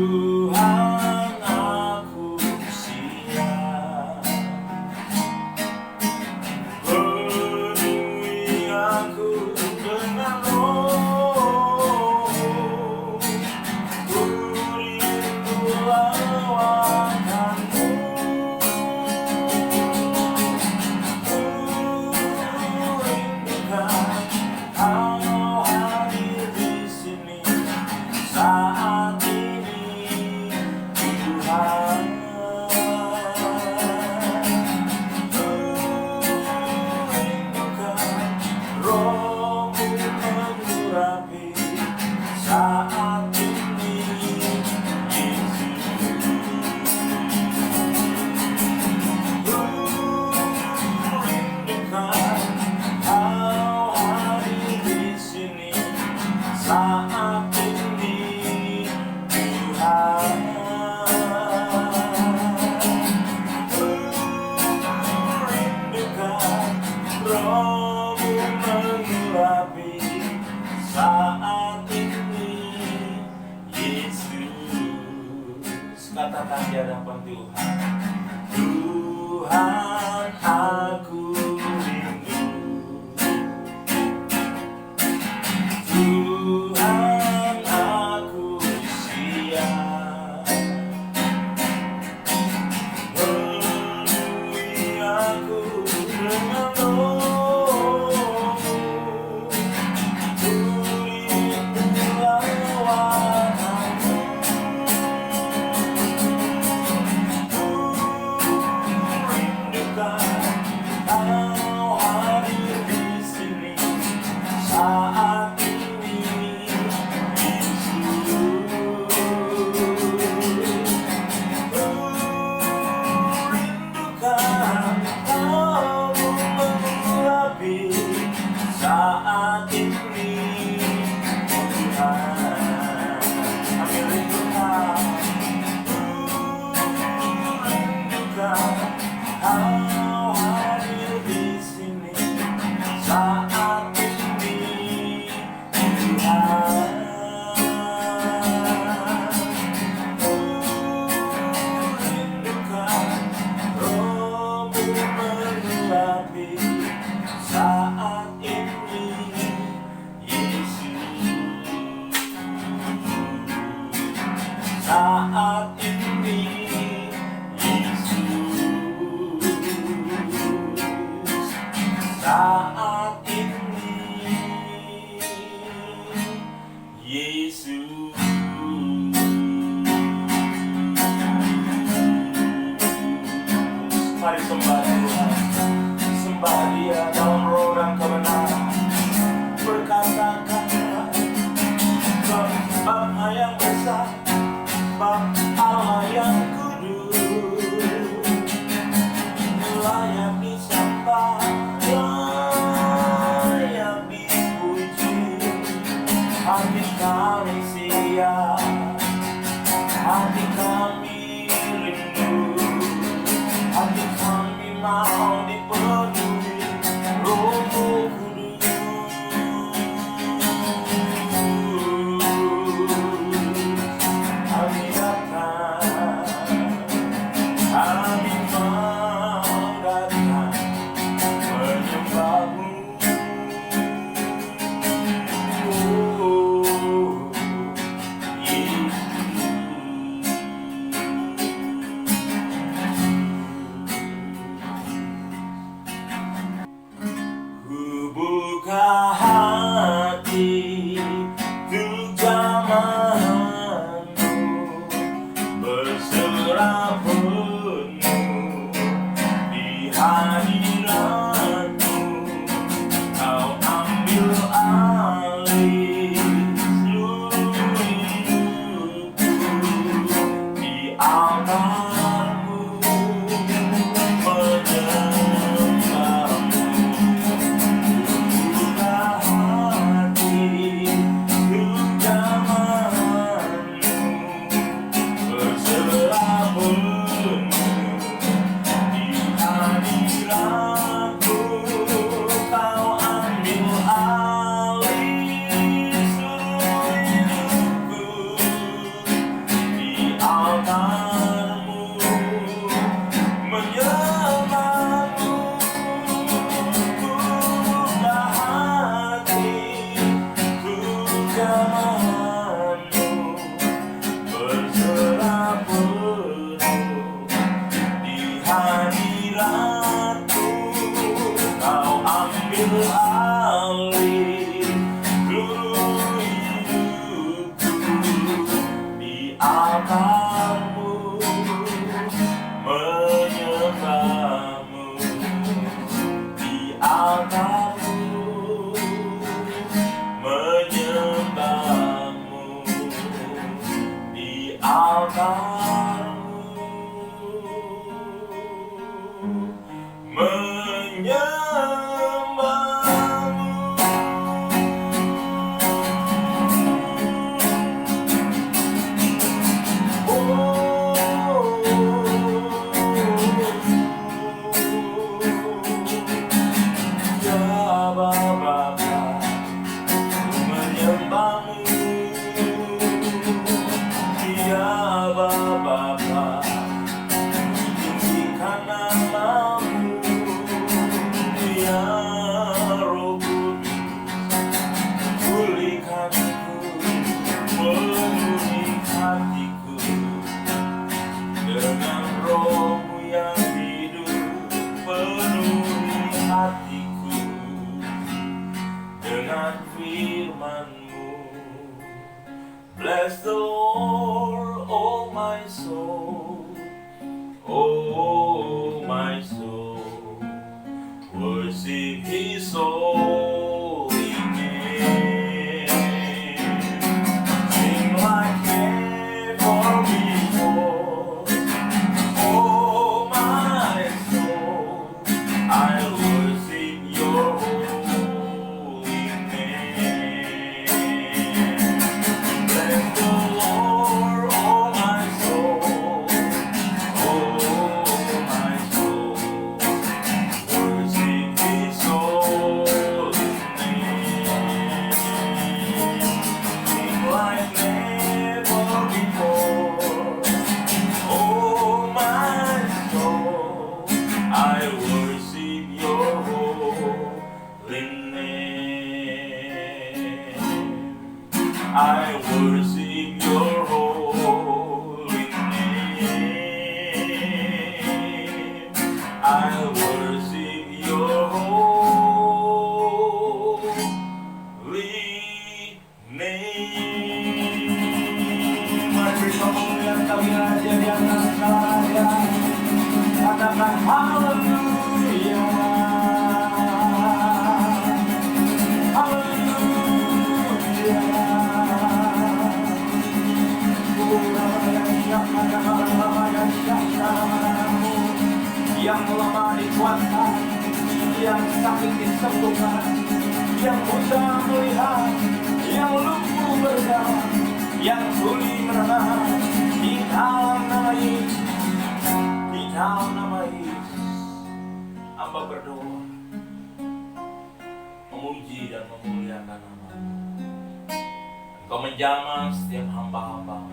Tuhan, aku siap, penuhi aku dengan roh, ku rindu lawakanmu, ku rindukan Kau hadir di sini saat ini, Tuhan. Ku rindukan Roh-Mu mengurapi saat ini, Yesus. Ku rindukan Kau hadir di sini saat ini, Tuhan. Ku rindukan Roh-Mu mengurapi saat ini, Yesus. Katakan di hadapan Tuhan, Tuhan, aku rindu. Tuhan, aku siap, penuhi aku dengan roh-Mu, ku rindu lawakanmu, ku rindukan Kau hadir di sini saat ini, Yesus. Ku rindukan Kau mengurapi saat ini, Tuhan. Kami rindukan, ku rindukan Kau hadir di sini saat ini, Tuhan. Ku rindukan Roh-Mu mengurapi saat ini, Yesus. Saat ini, Yesus. Saat ini, Yesus. Mari sembah Tuhan, sembah Dia dalam roh dan kebenaran. Berkatakanlah, Bapa yang besar, Bapa Allah yang kudus, layak disembah, layak dipuji. Hati kami siap, hati kami rindu, hati kami mau dipenuhi Roh-Mu Kudus. Kami datang, kami mau datang menyembah-Mu. Oh, ku buka hati untuk jamahan-Mu, berserah penuh di hadirat-Mu. Kau ambil alih seluruh hidupku di altar-Mu, menyembah-Mu. Buka hati untuk jamahan-Mu, berserah penuh di hadirat-Mu. Kau ambil alih seluruh hidupku di altarmu, menyembahmu di altarmu, menyembahmu di altarmu, bless the Lord, oh my soul, oh my soul, worship His holy name. Sing like never before, oh my soul, I worship Your holy name. Bless the Lord, oh my soul, worship His holy name. Sing like never before, oh my soul, I worship Your holy name. I worship Your holy name. I worship Your holy name. Mari bersama yang kami aja di atas segala, katakan haleluya. Yang lemah dikuatkan, yang sakit disembuhkan, yang buta melihat, yang lumpuh berjalan, yang tuli menenang, di dalam nama Yesus, di dalam nama Yesus. Hamba berdoa, memuji dan memuliakan nama-Mu. Engkau menjamah setiap hamba-hamba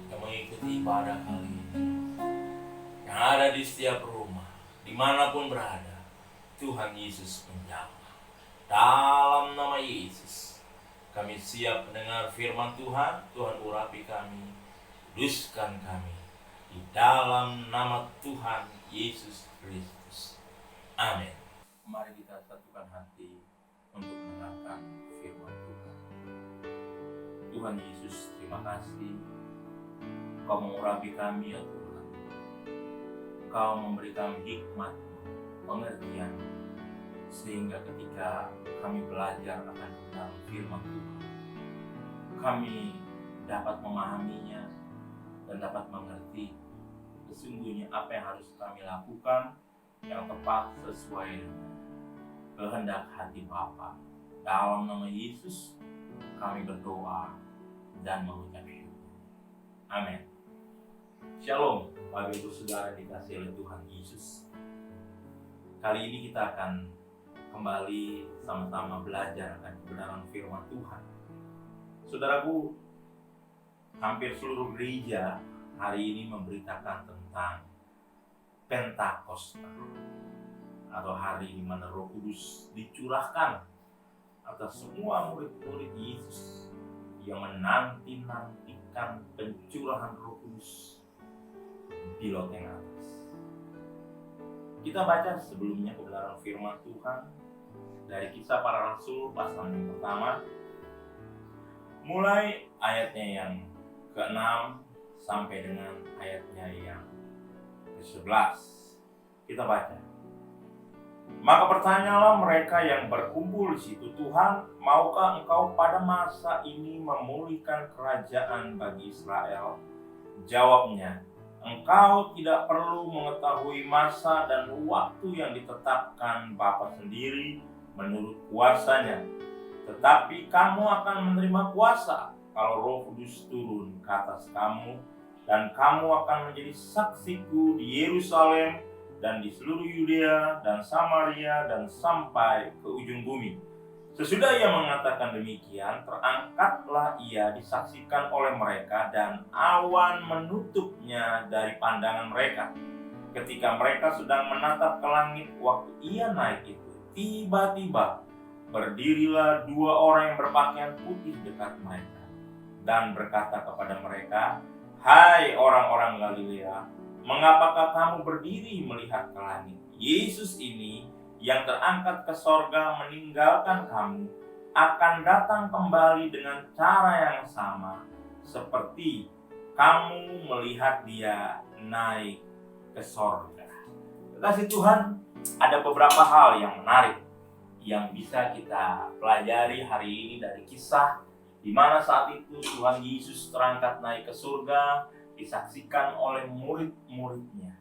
yang mengikuti ibadah kali ini, yang ada di setiap rumah, dimanapun berada. Tuhan Yesus menjamah. Dalam nama Yesus, kami siap mendengar firman Tuhan. Tuhan urapi kami, kuduskan kami, di dalam nama Tuhan Yesus Kristus. Amin. Mari kita satukan hati untuk mendengarkan firman Tuhan. Tuhan Yesus, terima kasih Engkau mengurapi kami ya Tuhan. Engkau memberikan hikmat, pengertian, sehingga ketika kami belajar akan tentang firman Tuhan, kami dapat memahaminya dan dapat mengerti sesungguhnya apa yang harus kami lakukan yang tepat sesuai dengan kehendak hati Bapa. Dalam nama Yesus kami berdoa dan mengucap syukur. Amin. Shalom, Bapak Ibu Saudara dikasihi oleh Tuhan Yesus. Kali ini kita akan kembali sama-sama belajar akan kebenaran firman Tuhan. Saudaraku, hampir seluruh gereja hari ini memberitakan tentang Pentakosta, atau hari di mana Roh Kudus dicurahkan atas semua murid-murid Yesus yang menanti-nantikan pencurahan Roh Kudus di loteng atas. Kita baca sebelumnya kebenaran firman Tuhan dari Kisah Para Rasul pasal yang pertama, mulai ayatnya yang ke-6 sampai dengan ayatnya yang ke-11. Kita baca. Maka bertanyalah mereka yang berkumpul di situ, Tuhan, maukah Engkau pada masa ini memulihkan kerajaan bagi Israel? Jawabnya, Engkau tidak perlu mengetahui masa dan waktu yang ditetapkan Bapa sendiri menurut kuasanya. Tetapi kamu akan menerima kuasa kalau Roh Kudus turun ke atas kamu, dan kamu akan menjadi saksiku di Yerusalem dan di seluruh Yudea dan Samaria dan sampai ke ujung bumi. Sesudah ia mengatakan demikian, terangkatlah ia disaksikan oleh mereka, dan awan menutupnya dari pandangan mereka. Ketika mereka sedang menatap ke langit waktu ia naik itu, tiba-tiba berdirilah 2 orang yang berpakaian putih dekat mereka dan berkata kepada mereka, Hai orang-orang Galilea, mengapakah kamu berdiri melihat ke langit? Yesus ini yang terangkat ke sorga meninggalkan kamu akan datang kembali dengan cara yang sama seperti kamu melihat dia naik ke sorga. Kasih Tuhan, ada beberapa hal yang menarik yang bisa kita pelajari hari ini dari kisah di mana saat itu Tuhan Yesus terangkat naik ke surga, disaksikan oleh murid-muridnya.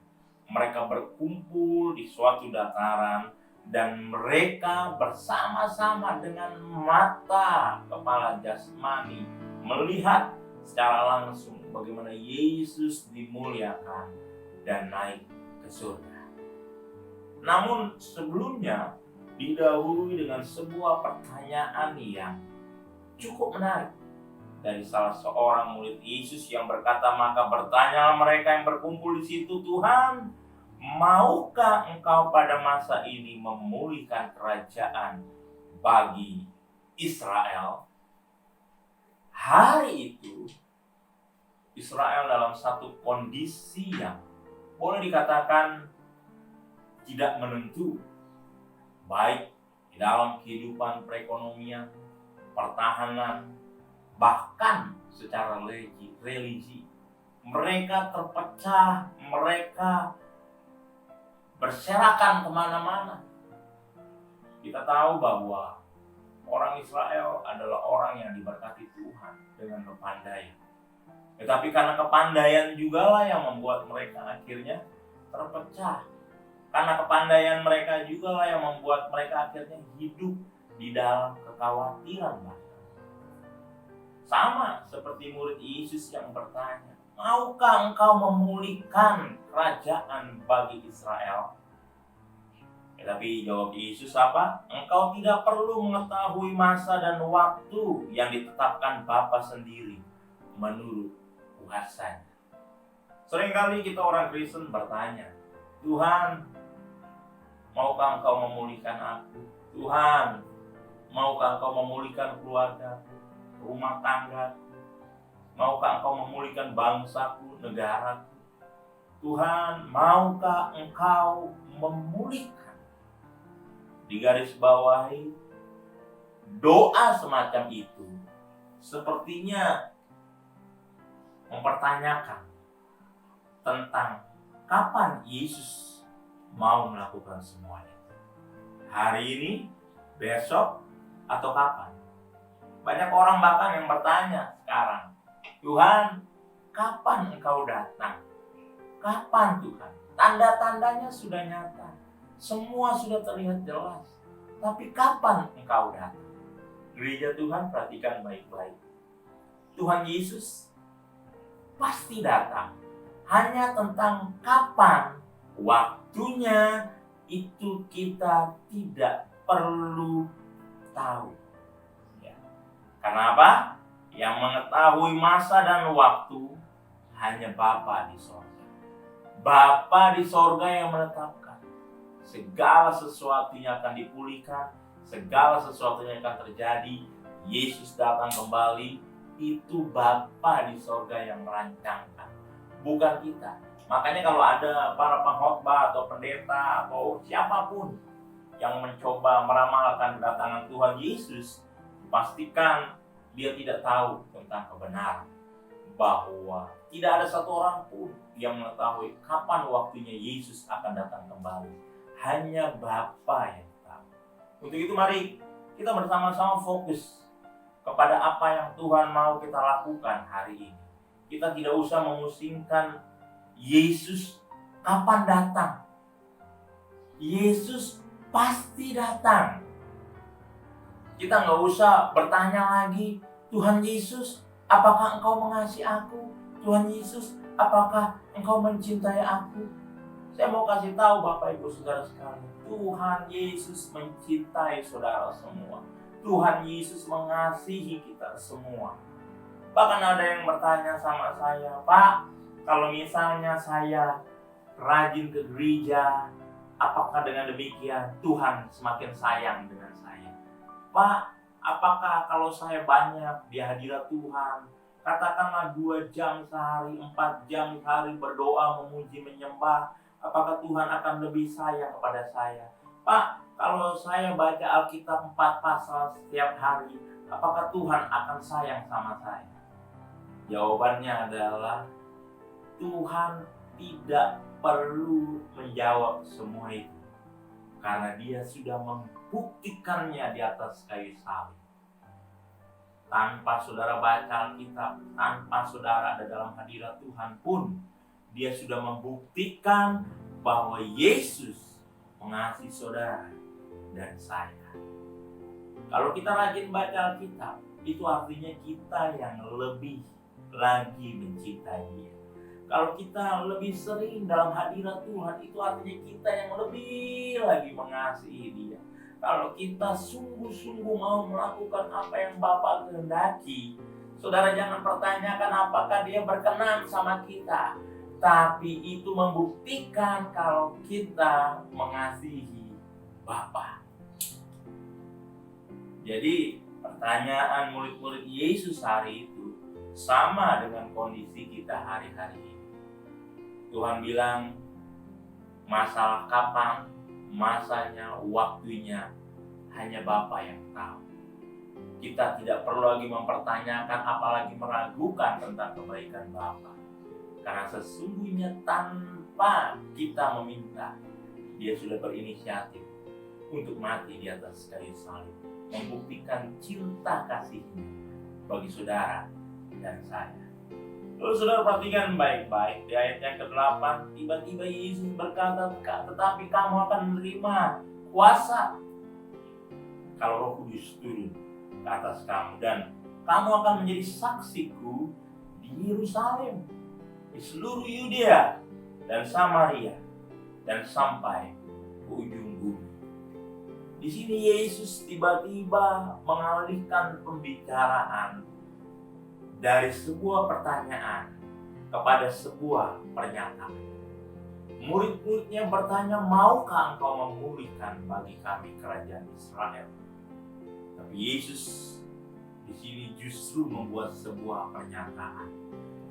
Mereka berkumpul di suatu dataran dan mereka bersama-sama dengan mata kepala jasmani melihat secara langsung bagaimana Yesus dimuliakan dan naik ke surga. Namun sebelumnya didahului dengan sebuah pertanyaan yang cukup menarik dari salah seorang murid Yesus yang berkata, maka bertanyalah mereka yang berkumpul di situ, Tuhan, maukah Engkau pada masa ini memulihkan kerajaan bagi Israel? Hari itu Israel dalam satu kondisi yang boleh dikatakan tidak menentu, baik di dalam kehidupan perekonomian, pertahanan, bahkan secara religi. Mereka terpecah, mereka berserakan kemana-mana. Kita tahu bahwa orang Israel adalah orang yang diberkati Tuhan dengan kepandaian. Tetapi karena kepandaian jugalah yang membuat mereka akhirnya terpecah. Karena kepandaian mereka jugalah yang membuat mereka akhirnya hidup di dalam kekhawatiran bahkan. Sama seperti murid Yesus yang bertanya, maukah Engkau memulihkan kerajaan bagi Israel? Tetapi jawab Yesus apa? Engkau tidak perlu mengetahui masa dan waktu yang ditetapkan Bapa sendiri menurut kuasanya. Seringkali kita orang Kristen bertanya, Tuhan, maukah Engkau memulihkan aku? Tuhan, maukah Engkau memulihkan keluargaku, rumah tanggaku? Maukah Engkau memulihkan bangsaku, negaraku? Tuhan, maukah Engkau memulihkan? Di garis bawahi, doa semacam itu sepertinya mempertanyakan tentang kapan Yesus mau melakukan semuanya. Hari ini, besok, atau kapan? Banyak orang bahkan yang bertanya sekarang, Tuhan, kapan Engkau datang? Kapan Tuhan? Tanda-tandanya sudah nyata. Semua sudah terlihat jelas. Tapi kapan Engkau datang? Gereja Tuhan, perhatikan baik-baik. Tuhan Yesus pasti datang. Hanya tentang kapan waktunya itu kita tidak perlu tahu. Ya. Karena apa? Yang mengetahui masa dan waktu hanya Bapa di sorga. Bapa di sorga yang menetapkan. Segala sesuatunya akan dipulihkan, segala sesuatunya akan terjadi. Yesus datang kembali, itu Bapa di sorga yang merancangkan, bukan kita. Makanya kalau ada para pengkhotbah atau pendeta atau siapapun yang mencoba meramalkan kedatangan Tuhan Yesus, pastikan dia tidak tahu tentang kebenaran. bahwa tidak ada satu orang pun yang mengetahui kapan waktunya Yesus akan datang kembali. Hanya Bapa yang tahu. Untuk itu mari kita bersama-sama fokus kepada apa yang Tuhan mau kita lakukan hari ini. Kita tidak usah memusingkan Yesus kapan datang. Yesus pasti datang. Kita nggak usah bertanya lagi, Tuhan Yesus, apakah Engkau mengasihi aku? Tuhan Yesus, apakah Engkau mencintai aku? Saya mau kasih tahu Bapak Ibu Saudara sekalian, Tuhan Yesus mencintai saudara semua. Tuhan Yesus mengasihi kita semua. Bahkan ada yang bertanya sama saya, Pak, kalau misalnya saya rajin ke gereja, apakah dengan demikian Tuhan semakin sayang dengan saya? Pak, apakah kalau saya banyak di hadirat Tuhan, katakanlah 2 jam sehari, 4 jam sehari berdoa, memuji, menyembah, apakah Tuhan akan lebih sayang kepada saya? Pak, kalau saya baca Alkitab 4 pasal setiap hari, apakah Tuhan akan sayang sama saya? Jawabannya adalah Tuhan tidak perlu menjawab semua itu, karena Dia sudah membuktikannya di atas kayu salib. Tanpa saudara baca Alkitab, tanpa saudara ada dalam hadirat Tuhan pun, Dia sudah membuktikan bahwa Yesus mengasihi saudara dan saya. Kalau kita rajin baca Alkitab, itu artinya kita yang lebih lagi mencintai Dia. Kalau kita lebih sering dalam hadirat Tuhan, itu artinya kita yang lebih lagi mengasihi Dia. Kalau kita sungguh-sungguh mau melakukan apa yang Bapa kehendaki, saudara jangan pertanyakan apakah Dia berkenan sama kita. Tapi itu membuktikan kalau kita mengasihi Bapa. Jadi pertanyaan murid-murid Yesus hari itu sama dengan kondisi kita hari-hari ini. Tuhan bilang, masalah kapan, masanya, waktunya, hanya Bapa yang tahu. Kita tidak perlu lagi mempertanyakan, apalagi meragukan tentang kebaikan Bapa. Karena sesungguhnya tanpa kita meminta, Dia sudah berinisiatif untuk mati di atas kayu salib, membuktikan cinta kasih-Nya bagi saudara dan saya. Lalu saudara perhatikan baik-baik di ayat yang ke-8, tiba-tiba Yesus berkata, tetapi kamu akan menerima kuasa kalau Roh Kudus turun ke atas kamu, dan kamu akan menjadi saksiku di Yerusalem, di seluruh Yudea dan Samaria, dan sampai ke ujung bumi. Di sini Yesus tiba-tiba mengalihkan pembicaraan dari sebuah pertanyaan kepada sebuah pernyataan. Murid-muridnya bertanya, maukah engkau memulihkan bagi kami kerajaan Israel? Tapi Yesus di sini justru membuat sebuah pernyataan.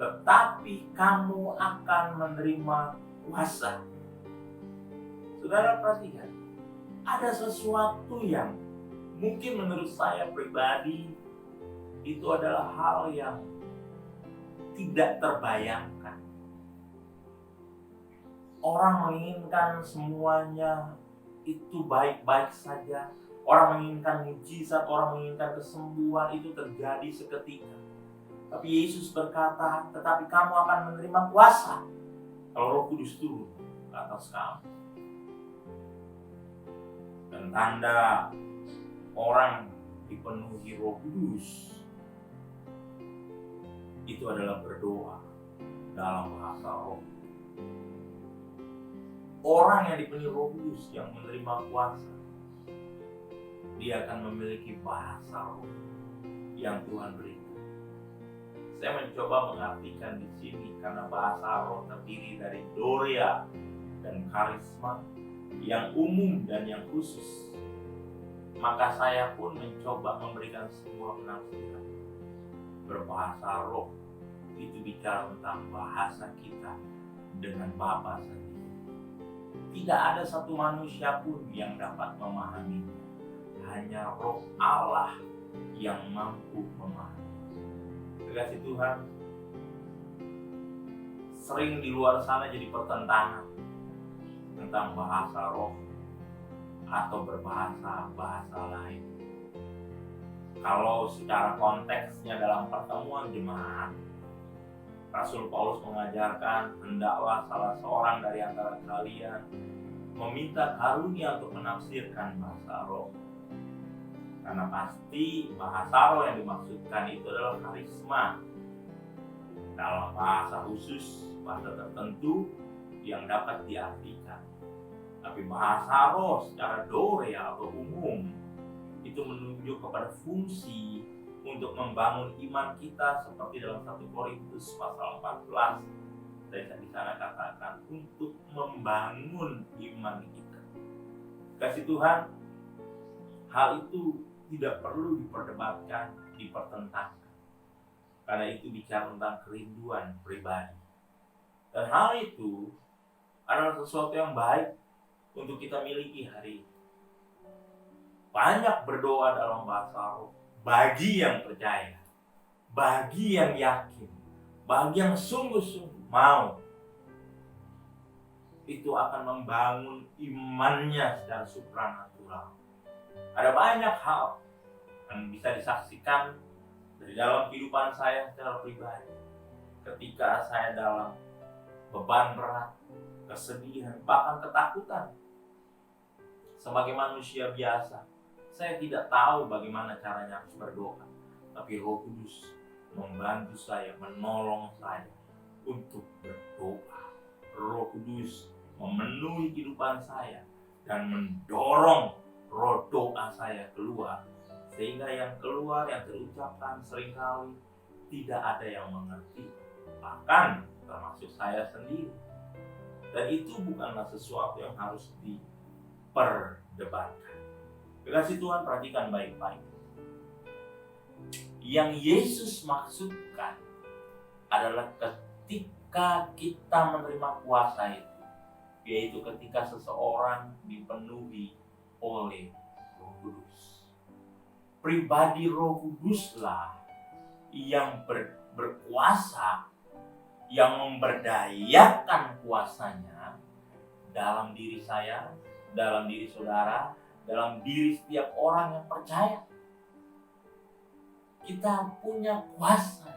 Tetapi kamu akan menerima kuasa. Saudara perhatikan, ada sesuatu yang mungkin menurut saya pribadi itu adalah hal yang tidak terbayangkan. Orang menginginkan semuanya itu baik-baik saja. Orang menginginkan mujizat, orang menginginkan kesembuhan itu terjadi seketika. Tapi Yesus berkata, tetapi kamu akan menerima kuasa kalau Roh Kudus turun ke atas kamu. Dan tanda orang dipenuhi Roh Kudus itu adalah berdoa dalam bahasa roh. Orang yang dipenuhi Roh Kudus yang menerima kuasa, dia akan memiliki bahasa roh yang Tuhan berikan. Saya mencoba mengartikan di sini karena bahasa roh terdiri dari dorea dan karisma yang umum dan yang khusus. Maka saya pun mencoba memberikan sebuah penafsiran. Berbahasa roh itu bicara tentang bahasa kita dengan Bapa sendiri. Tidak ada satu manusia pun yang dapat memahaminya. Hanya Roh Allah yang mampu memahami. Terima kasih Tuhan. sering di luar sana jadi pertentangan tentang bahasa roh atau berbahasa lain. Kalau secara konteksnya dalam pertemuan jemaat, Rasul Paulus mengajarkan hendaklah salah seorang dari antara kalian meminta karunia untuk menafsirkan bahasa roh. Karena pasti bahasa roh yang dimaksudkan itu adalah karisma. Dalam bahasa khusus, bahasa tertentu yang dapat diartikan. Tapi bahasa roh secara dore atau umum itu menunjuk kepada fungsi untuk membangun iman kita, seperti dalam 1 Korintus pasal 14. Saya di sana katakan untuk membangun iman kita. Kasih Tuhan, hal itu tidak perlu diperdebatkan, dipertentangkan. Karena itu bicara tentang kerinduan pribadi. Dan hal itu adalah sesuatu yang baik untuk kita miliki hari ini. Banyak berdoa dalam bahasa roh bagi yang percaya, bagi yang yakin, bagi yang sungguh-sungguh mau. Itu akan membangun imannya secara supranatural. Ada banyak hal yang bisa disaksikan dari dalam kehidupan saya secara pribadi. Ketika saya dalam beban berat, kesedihan, bahkan ketakutan. Sebagai manusia biasa, saya tidak tahu bagaimana caranya harus berdoa. Tapi Roh Kudus membantu saya, menolong saya untuk berdoa. Roh Kudus memenuhi kehidupan saya dan mendorong roh doa saya keluar. Sehingga yang keluar, yang terucapkan seringkali tidak ada yang mengerti. Bahkan termasuk saya sendiri. Dan itu bukanlah sesuatu yang harus diperdebatkan. Kasih Tuhan, perhatikan baik-baik. Yang Yesus maksudkan adalah ketika kita menerima kuasa itu, yaitu ketika seseorang dipenuhi oleh Roh Kudus. Pribadi Roh Kuduslah yang berkuasa, yang memberdayakan kuasanya dalam diri saya, dalam diri saudara, dalam diri setiap orang yang percaya. Kita punya kuasa,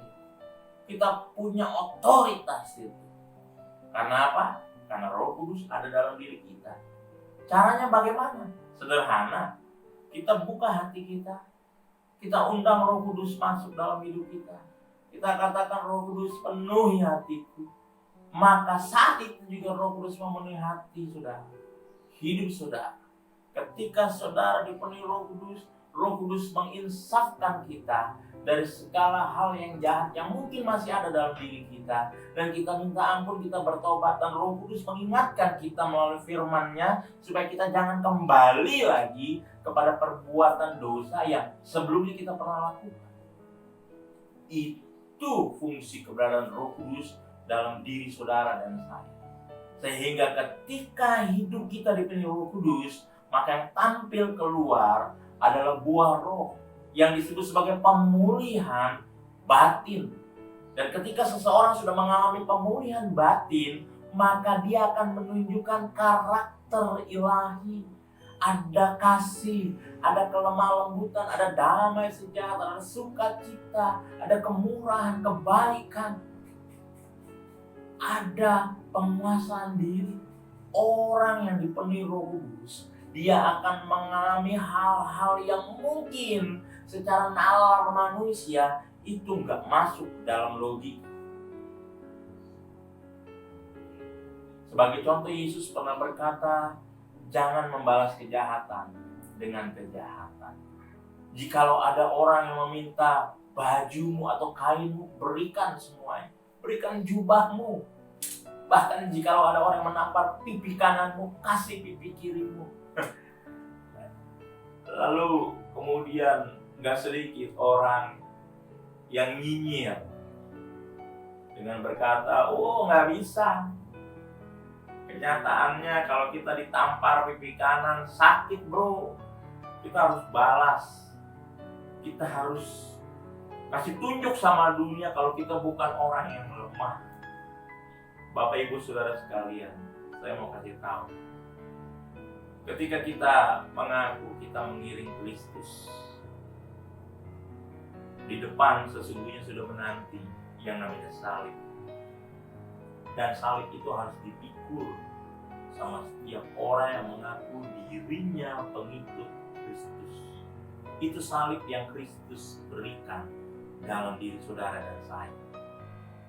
kita punya otoritas itu. Karena apa? Karena Roh Kudus ada dalam diri kita. Caranya bagaimana? Sederhana. Kita buka hati kita, kita undang Roh Kudus masuk dalam hidup kita. Kita katakan, Roh Kudus penuhi hatiku. Maka saat itu juga Roh Kudus memenuhi hati saudara, hidup saudara. Ketika saudara dipenuhi Roh Kudus menginsafkan kita dari segala hal yang jahat yang mungkin masih ada dalam diri kita. Dan kita minta ampun, kita bertobat, dan Roh Kudus mengingatkan kita melalui firman-Nya supaya kita jangan kembali lagi kepada perbuatan dosa yang sebelumnya kita pernah lakukan. Itu fungsi keberadaan Roh Kudus dalam diri saudara dan saya. Sehingga ketika hidup kita dipenuhi Roh Kudus, maka yang tampil keluar adalah buah roh yang disebut sebagai pemulihan batin. Dan ketika seseorang sudah mengalami pemulihan batin, maka dia akan menunjukkan karakter ilahi. Ada kasih, ada kelemah lembutan, ada damai sejahtera, ada sukacita, ada kemurahan, kebaikan, ada penguasaan diri. Orang yang dipenuhi Roh Kudus, dia akan mengalami hal-hal yang mungkin secara nalar manusia itu nggak masuk dalam logika. Sebagai contoh, Yesus pernah berkata, jangan membalas kejahatan dengan kejahatan. Jikalau ada orang yang meminta bajumu atau kainmu, berikan semuanya. Berikan jubahmu. Bahkan jikalau ada orang yang menampar pipi kananmu, kasih pipi kirimu. Lalu kemudian gak sedikit orang yang nyinyir dengan berkata, oh gak bisa. Kenyataannya kalau kita ditampar pipi kanan, sakit bro. Kita harus balas. Kita harus kasih tunjuk sama dunia kalau kita bukan orang yang lemah. Bapak Ibu Saudara sekalian, saya mau kasih tahu. Ketika kita mengaku kita mengiring Kristus, di depan sesungguhnya sudah menanti yang namanya salib. Dan salib itu harus dipikul sama setiap orang yang mengaku dirinya pengikut Kristus. Itu salib yang Kristus berikan dalam diri saudara dan saya.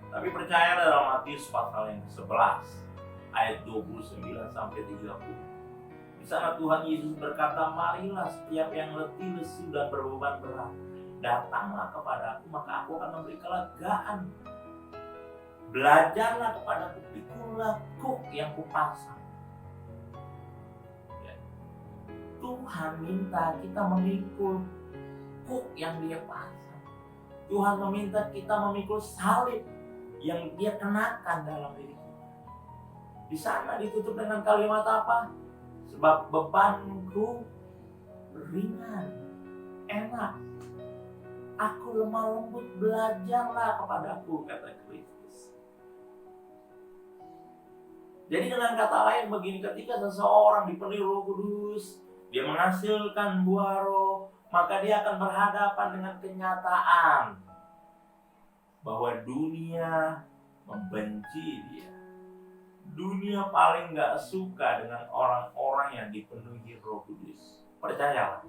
Tapi percaya dalam Matius pasal yang ke-11 ayat 29 sampai 30. Di sana Tuhan Yesus berkata, "Marilah setiap yang letih, lesu dan berbeban berat, datanglah kepadaku, maka aku akan memberi kelegaan. Belajarlah kepadaku, pikulah kuk yang kupasang." Ya. Tuhan minta kita memikul kuk yang Dia pasang. Tuhan meminta kita memikul salib yang Dia kenakan dalam diri kita. Di sana ditutup dengan kalimat apa? Sebab bebanku ringan, enak. Aku lemah lembut, belajarlah kepadaku, kata Kristus. Jadi dengan kata lain begini, ketika seseorang dipenuhi Roh Kudus, dia menghasilkan buah roh, maka dia akan berhadapan dengan kenyataan bahwa dunia membenci dia. Dunia paling gak suka dengan orang-orang yang dipenuhi Roh Kudus. Percayalah.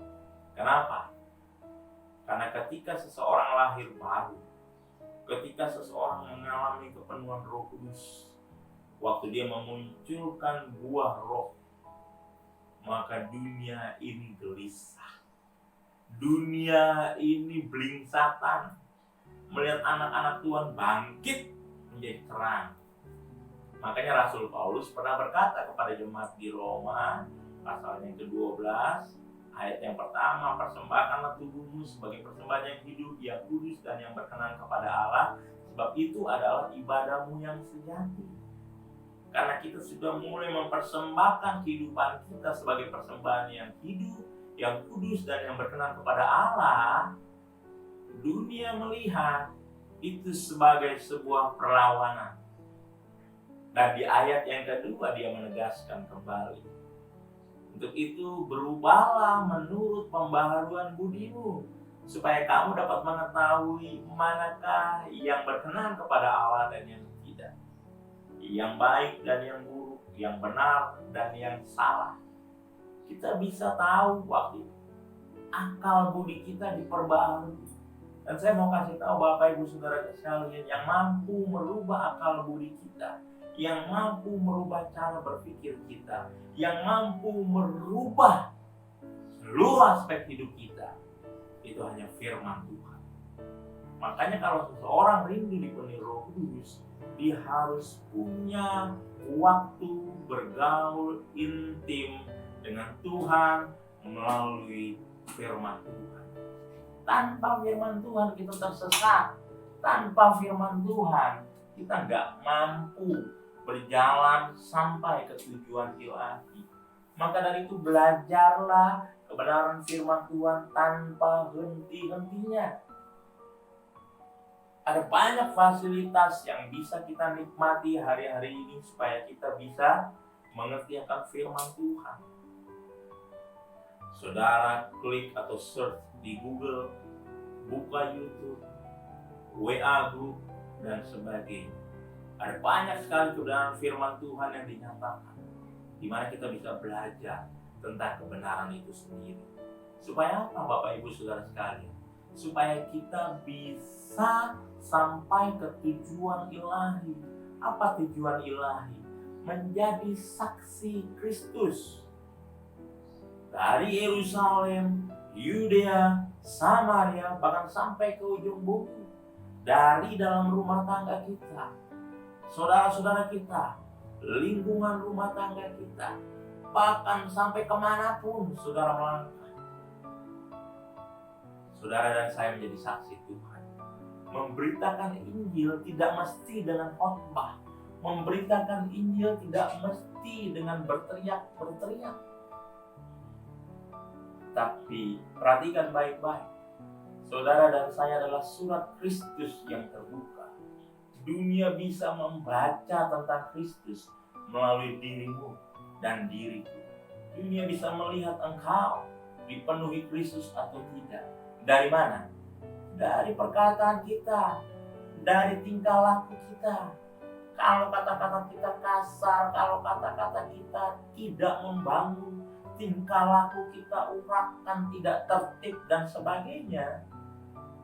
Kenapa? Karena ketika seseorang lahir baru, ketika seseorang mengalami kepenuhan Roh Kudus, waktu dia memunculkan buah roh, maka dunia ini gelisah. Dunia ini blingsatan melihat anak-anak Tuhan bangkit menjadi terang. Makanya Rasul Paulus pernah berkata kepada jemaat di Roma, pasal yang ke-12, ayat yang pertama, "Persembahkanlah tubuhmu sebagai persembahan yang hidup, yang kudus dan yang berkenan kepada Allah, sebab itu adalah ibadahmu yang sejati." Karena kita sudah mulai mempersembahkan kehidupan kita sebagai persembahan yang hidup, yang kudus dan yang berkenan kepada Allah, dunia melihat itu sebagai sebuah perlawanan. Dan di ayat yang kedua dia menegaskan kembali, "Untuk itu berubahlah menurut pembaharuan budimu, supaya kamu dapat mengetahui manakah yang berkenan kepada Allah dan yang tidak, yang baik dan yang buruk, yang benar dan yang salah." Kita bisa tahu waktu akal budi kita diperbarui. Dan saya mau kasih tahu Bapak Ibu Saudara sekalian, yang mampu merubah akal budi kita, yang mampu merubah cara berpikir kita, yang mampu merubah seluruh aspek hidup kita, itu hanya firman Tuhan. Makanya kalau seseorang rindu dipenuhi Roh Kudus, dia harus punya waktu bergaul intim dengan Tuhan melalui firman Tuhan. Tanpa firman Tuhan kita tersesat. Tanpa firman Tuhan kita nggak mampu berjalan sampai ke tujuan ilahi. Maka dari itu belajarlah kebenaran firman Tuhan tanpa henti-hentinya. Ada banyak fasilitas yang bisa kita nikmati hari-hari ini supaya kita bisa mengerti akan firman Tuhan. Saudara klik atau search di Google, buka YouTube, WA group, dan sebagainya. Ada banyak sekali kebenaran firman Tuhan yang dinyatakan, di mana kita bisa belajar tentang kebenaran itu sendiri. Supaya apa Bapak Ibu Saudara sekalian? Supaya kita bisa sampai ke tujuan ilahi. Apa tujuan ilahi? Menjadi saksi Kristus. Dari Yerusalem, Yudea, Samaria, bahkan sampai ke ujung bumi. Dari dalam rumah tangga kita, saudara-saudara kita, lingkungan rumah tangga kita, bahkan sampai kemanapun saudara melangkah. Saudara dan saya menjadi saksi Tuhan. Memberitakan Injil tidak mesti dengan khotbah. Memberitakan Injil tidak mesti dengan berteriak-berteriak. Tapi perhatikan baik-baik. Saudara dan saya adalah surat Kristus yang terbuka. Dunia bisa membaca tentang Kristus melalui dirimu dan diriku. Dunia bisa melihat engkau dipenuhi Kristus atau tidak. Dari mana? Dari perkataan kita, dari tingkah laku kita. Kalau kata-kata kita kasar, kalau kata-kata kita tidak membangun, tingkah laku kita urakan, tidak tertib dan sebagainya,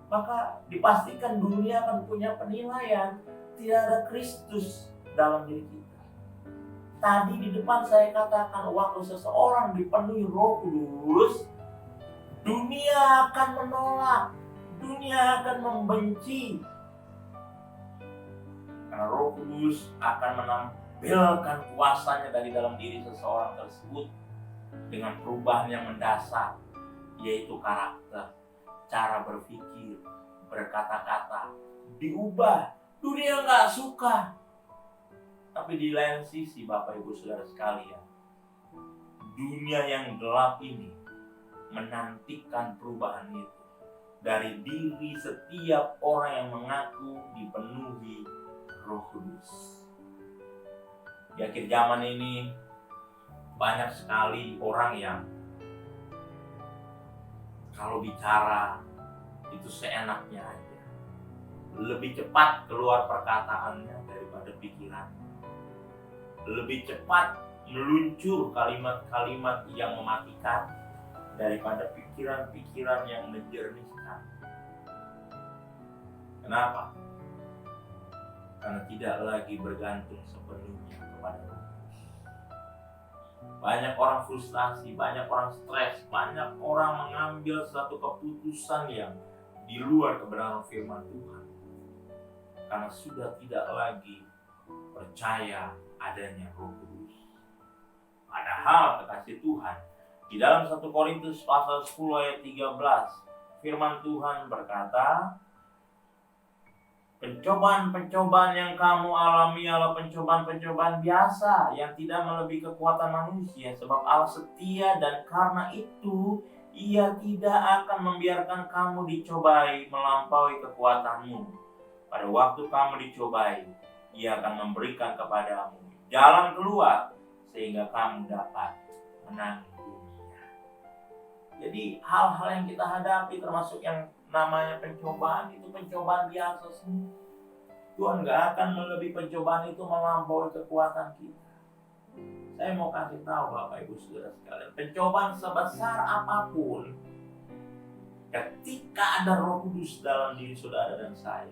maka dipastikan dunia akan punya penilaian tidak ada Kristus dalam diri kita. Tadi di depan saya katakan, waktu seseorang dipenuhi Roh Kudus, dunia akan menolak, dunia akan membenci. Karena Roh Kudus akan menampilkan kuasanya dari dalam diri seseorang tersebut dengan perubahan yang mendasar, yaitu karakter, cara berpikir, berkata-kata diubah. Dunia nggak suka. Tapi di lain sisi, Bapak Ibu Saudara sekalian, dunia yang gelap ini menantikan perubahan itu dari diri setiap orang yang mengaku dipenuhi Roh Kudus. Di akhir zaman ini banyak sekali orang yang kalau bicara itu seenaknya aja. Lebih cepat keluar perkataannya daripada pikirannya. Lebih cepat meluncur kalimat-kalimat yang mematikan daripada pikiran-pikiran yang menjernihkan. Kenapa? Karena tidak lagi bergantung sepenuhnya kepada Roh Kudus. Banyak orang frustasi, banyak orang stres, banyak orang mengambil suatu keputusan yang di luar kebenaran firman Tuhan. Karena sudah tidak lagi percaya adanya Roh Kudus. Padahal kekasih Tuhan, di dalam 1 Korintus pasal 10 ayat 13, firman Tuhan berkata, pencobaan-pencobaan yang kamu alami adalah pencobaan-pencobaan biasa yang tidak melebihi kekuatan manusia, sebab Allah setia dan karena itu Ia tidak akan membiarkan kamu dicobai melampaui kekuatanmu. Pada waktu kamu dicobai, Ia akan memberikan kepadamu jalan keluar sehingga kamu dapat menangguhnya. Jadi hal-hal yang kita hadapi termasuk yang namanya pencobaan itu pencobaan biasa semua. Tuhan gak akan melebihi pencobaan itu melampaui kekuatan kita. Saya mau kasih tahu Bapak Ibu Saudara sekalian, pencobaan sebesar apapun, ketika ada Roh Kudus dalam diri saudara dan saya,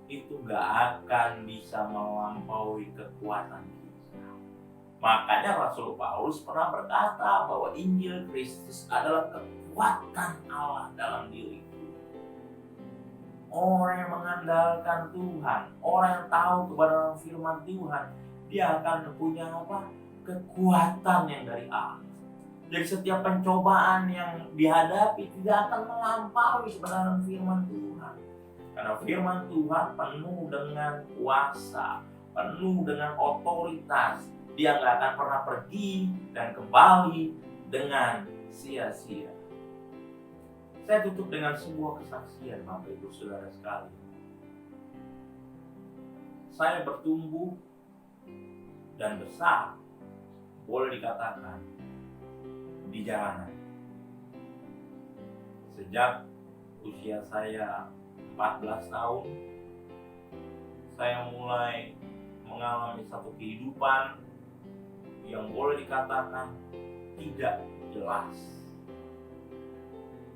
itu gak akan bisa melampaui kekuatan kita. Makanya Rasul Paulus pernah berkata bahwa Injil Kristus adalah kekuatan Allah dalam diri. Orang yang mengandalkan Tuhan, orang yang tahu kebenaran firman Tuhan, dia akan punya kekuatan yang dari Allah. Jadi setiap pencobaan yang dihadapi tidak akan melampaui kebenaran firman Tuhan. Karena firman Tuhan penuh dengan kuasa, penuh dengan otoritas. Dia nggak akan pernah pergi dan kembali dengan sia-sia. Saya tutup dengan sebuah kesaksian Bapak Ibu Saudara sekalian. Saya bertumbuh dan besar, boleh dikatakan, di jalanan. Sejak usia saya 14 tahun, saya mulai mengalami satu kehidupan yang boleh dikatakan tidak jelas.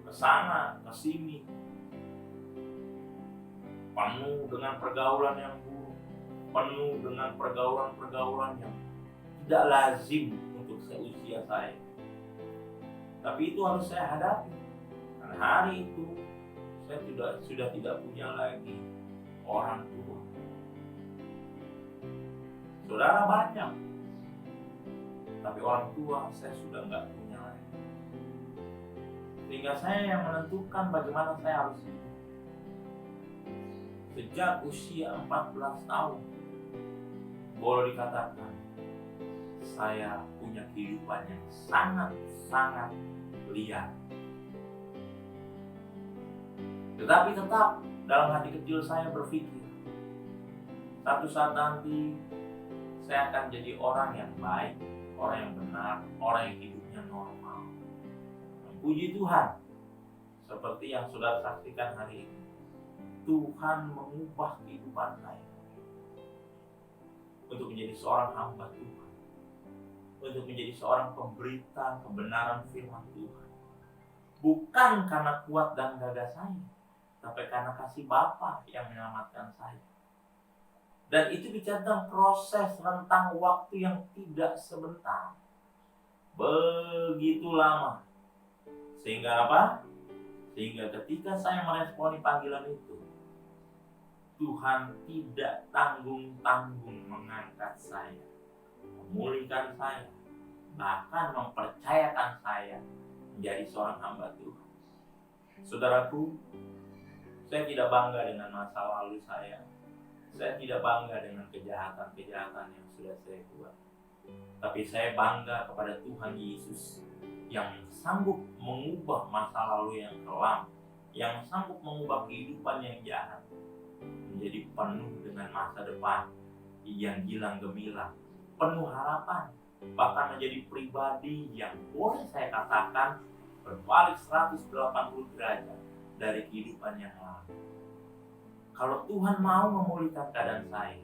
Kesana, kesini, penuh dengan pergaulan yang buruk, penuh dengan pergaulan-pergaulan yang tidak lazim untuk seusia saya. Tapi itu harus saya hadapi. Karena hari itu saya sudah tidak punya lagi orang tua. Saudara banyak, tapi orang tua saya sudah nggak punya lagi. Sehingga saya yang menentukan bagaimana saya harus hidup. Sejak usia 14 tahun, boleh dikatakan saya punya kehidupan yang sangat-sangat liar. Tetapi tetap dalam hati kecil saya berpikir, Satu saat nanti saya akan jadi orang yang baik, orang yang benar, orang yang hidupnya normal. Puji Tuhan, seperti yang saudara saksikan hari ini, Tuhan mengubah kehidupan saya untuk menjadi seorang hamba Tuhan, untuk menjadi seorang pemberita kebenaran firman Tuhan. Bukan karena kuat dan gagah saya, tapi karena kasih Bapa yang menyelamatkan saya. Dan itu bicara tentang proses rentang waktu yang tidak sebentar, begitu lama. Sehingga apa? Sehingga ketika saya meresponi panggilan itu, Tuhan tidak tanggung-tanggung mengangkat saya, memulihkan saya, bahkan mempercayakan saya menjadi seorang hamba Tuhan. Saudaraku, saya tidak bangga dengan masa lalu saya. Saya tidak bangga dengan kejahatan-kejahatan yang sudah saya buat. Tapi saya bangga kepada Tuhan Yesus yang sanggup mengubah masa lalu yang kelam, yang sanggup mengubah kehidupan yang jahat menjadi penuh dengan masa depan yang gilang gemilang, penuh harapan, bahkan menjadi pribadi yang boleh saya katakan berbalik 180 derajat dari kehidupan yang lalu. Kalau Tuhan mau memulihkan keadaan saya,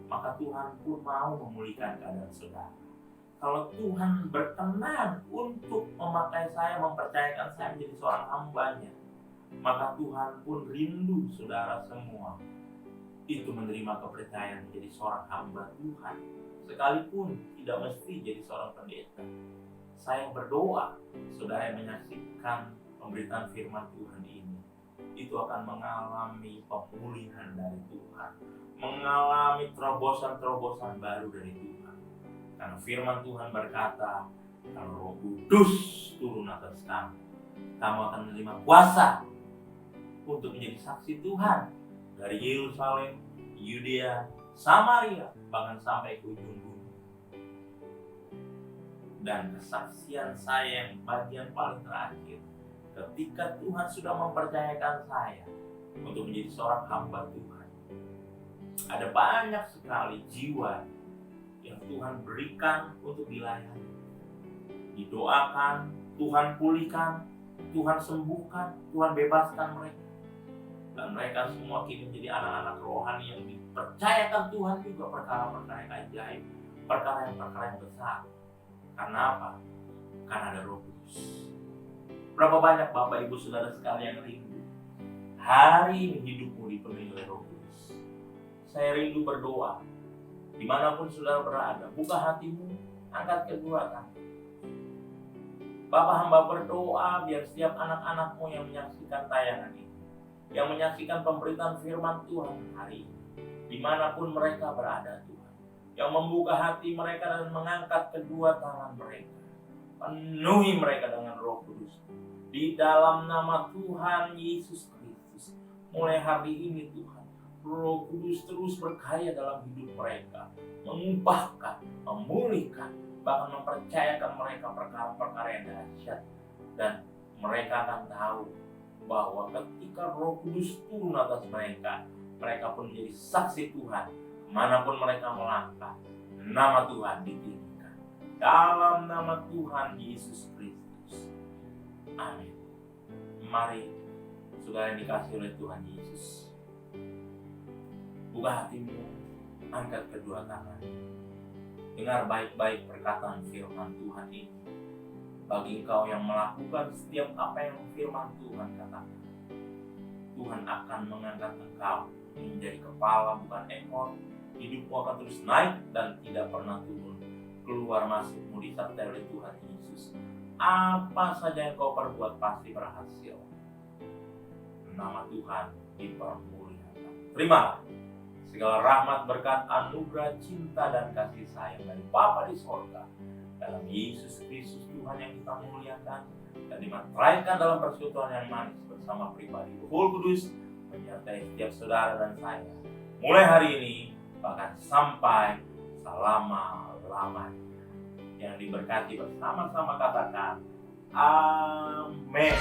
maka Tuhan pun mau memulihkan keadaan saudara. Kalau Tuhan berkenan untuk memakai saya, mempercayakan saya menjadi seorang hamba-Nya, maka Tuhan pun rindu saudara semua itu menerima kepercayaan menjadi seorang hamba Tuhan, sekalipun tidak mesti jadi seorang pendeta. Saya berdoa saudara yang menyaksikan pemberitaan firman Tuhan ini, itu akan mengalami pemulihan dari Tuhan, mengalami terobosan-terobosan baru dari Tuhan. Karena firman Tuhan berkata, kalau Roh Kudus turun atas kamu, kamu akan menerima kuasa untuk menjadi saksi Tuhan dari Yerusalem, Yudea, Samaria, bahkan sampai ke ujung bumi. Dan kesaksian saya yang bagian paling terakhir, ketika Tuhan sudah mempercayakan saya untuk menjadi seorang hamba Tuhan, ada banyak sekali jiwa yang Tuhan berikan untuk dilayani, didoakan, Tuhan pulihkan, Tuhan sembuhkan, Tuhan bebaskan mereka. Dan mereka semua kini menjadi anak-anak rohani yang dipercayakan Tuhan juga perkara-perkara yang ajaib, perkara yang besar. Karena apa? Karena ada Roh Kudus. Berapa banyak Bapak Ibu Saudara sekalian yang rindu hari ini hidupmu dipenuhi oleh Roh Kudus. Saya rindu berdoa, dimanapun saudara berada, buka hatimu, angkat kedua tangan. Bapak hamba berdoa biar setiap anak-anakmu yang menyaksikan tayangan ini, yang menyaksikan pemberitaan firman Tuhan hari ini, dimanapun mereka berada Tuhan, yang membuka hati mereka dan mengangkat kedua tangan mereka, penuhi mereka dengan Roh Kudus. Di dalam nama Tuhan Yesus Kristus, mulai hari ini Tuhan, Roh Kudus terus berkarya dalam hidup mereka, mengubahkan, memulihkan, bahkan mempercayakan mereka perkara-perkara yang dahsyat. Dan mereka akan tahu bahwa ketika Roh Kudus turun atas mereka, mereka pun menjadi saksi Tuhan. Kemanapun mereka melangkah, nama Tuhan ditinggikan. Dalam nama Tuhan Yesus Kristus. Amin. Mari saudara yang dikasihi oleh Tuhan Yesus, buka hatimu, angkat kedua tangan, dengar baik-baik perkataan firman Tuhan ini. Bagi engkau yang melakukan setiap apa yang firman Tuhan katakan, Tuhan akan mengangkat engkau menjadi kepala bukan ekor. Hidupmu akan terus naik dan tidak pernah turun. Keluar masukmu disertai oleh Tuhan Yesus. Apa saja yang kau perbuat pasti berhasil. Nama Tuhan dipermuliakan. Terima segala rahmat, berkat, anugerah, cinta, dan kasih sayang dari Bapa di sorga, dalam Yesus Kristus Tuhan yang kita muliakan, dan dimateraikan dalam persekutuan yang manis bersama pribadi Roh Kudus menyertai setiap saudara dan saya, mulai hari ini bahkan sampai selama-lamanya. Yang diberkati bersama-sama katakan amin.